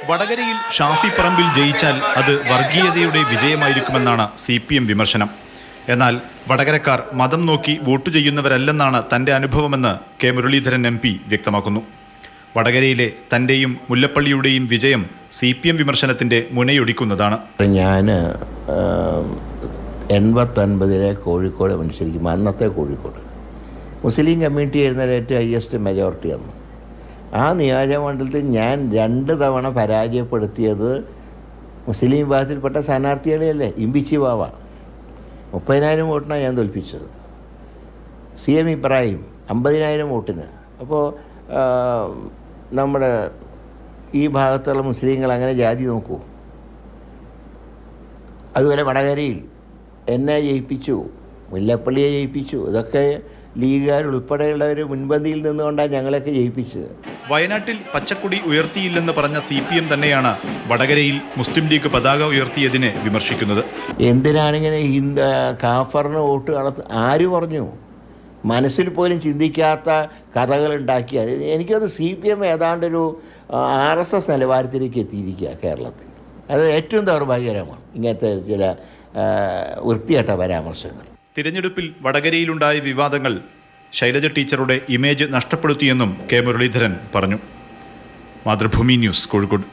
വടകരയിൽ ഷാഫി പറമ്പിൽ ജയിച്ചാൽ അത് വർഗീയതയുടെ വിജയമായിരിക്കുമെന്നാണ് CPM വിമർശനം. എന്നാൽ വടകരക്കാർ മതം നോക്കി വോട്ട് ചെയ്യുന്നവരല്ലെന്നാണ് തന്റെ അനുഭവമെന്ന് കെ മുരളീധരൻ MP വ്യക്തമാക്കുന്നു. വടകരയിലെ തന്റെയും മുല്ലപ്പള്ളിയുടെയും വിജയം CPM വിമർശനത്തിന്റെ മുനയൊടിക്കുന്നതാണ്. ഞാൻ 89 കോഴിക്കോട് മത്സരിക്കും. അന്നത്തെ കോഴിക്കോട് മുസ്ലിം കമ്മ്യൂണിറ്റി ആയിരുന്ന ഏറ്റവും ഹയസ്റ്റ് മെജോറിറ്റി അന്ന്. ആ നിയോജകമണ്ഡലത്തിൽ ഞാൻ 2 തവണ പരാജയപ്പെടുത്തിയത് മുസ്ലിം വിഭാഗത്തിൽപ്പെട്ട സ്ഥാനാർത്ഥികളെയല്ലേ. ഇമ്പിച്ചി ബാവ 30,000 വോട്ടിനാണ് ഞാൻ തോൽപ്പിച്ചത്. CM ഇബ്രാഹിം 50,000 വോട്ടിന്. അപ്പോൾ നമ്മുടെ ഈ ഭാഗത്തുള്ള മുസ്ലിങ്ങൾ അങ്ങനെ ജാതി നോക്കൂ. അതുപോലെ വടകരയിൽ എന്നെ ജയിപ്പിച്ചു, മുല്ലപ്പള്ളിയെ ജയിപ്പിച്ചു. ഇതൊക്കെ ലീഗുകാരുൾപ്പെടെയുള്ളവർ മുൻപന്തിയിൽ നിന്നുകൊണ്ടാണ് ഞങ്ങളൊക്കെ ജയിപ്പിച്ചത്. വയനാട്ടിൽ പച്ചക്കൊടി ഉയർത്തിയില്ലെന്ന് പറഞ്ഞ CPM തന്നെയാണ് വടകരയിൽ മുസ്ലിം ലീഗ് പതാക ഉയർത്തിയതിനെ വിമർശിക്കുന്നത്. എന്തിനാണിങ്ങനെ കാഫറിന് വോട്ട് ആര് പറഞ്ഞു? മനസ്സിൽ പോലും ചിന്തിക്കാത്ത കഥകളുണ്ടാക്കിയാൽ എനിക്കത് CPM ഏതാണ്ടൊരു RSS നിലവാരത്തിലേക്ക് എത്തിയിരിക്കുക കേരളത്തിൽ. അത് ഏറ്റവും ദൗർഭാഗ്യകരമാണ് ഇങ്ങനത്തെ ചില വൃത്തികെട്ട പരാമർശങ്ങൾ. തിരഞ്ഞെടുപ്പിൽ വടകരയിലുണ്ടായ വിവാദങ്ങൾ ശൈലജ ടീച്ചറുടെ ഇമേജ് നഷ്ടപ്പെടുത്തിയെന്നും കെ മുരളീധരൻ പറഞ്ഞു. മാതൃഭൂമി ന്യൂസ്, കോഴിക്കോട്.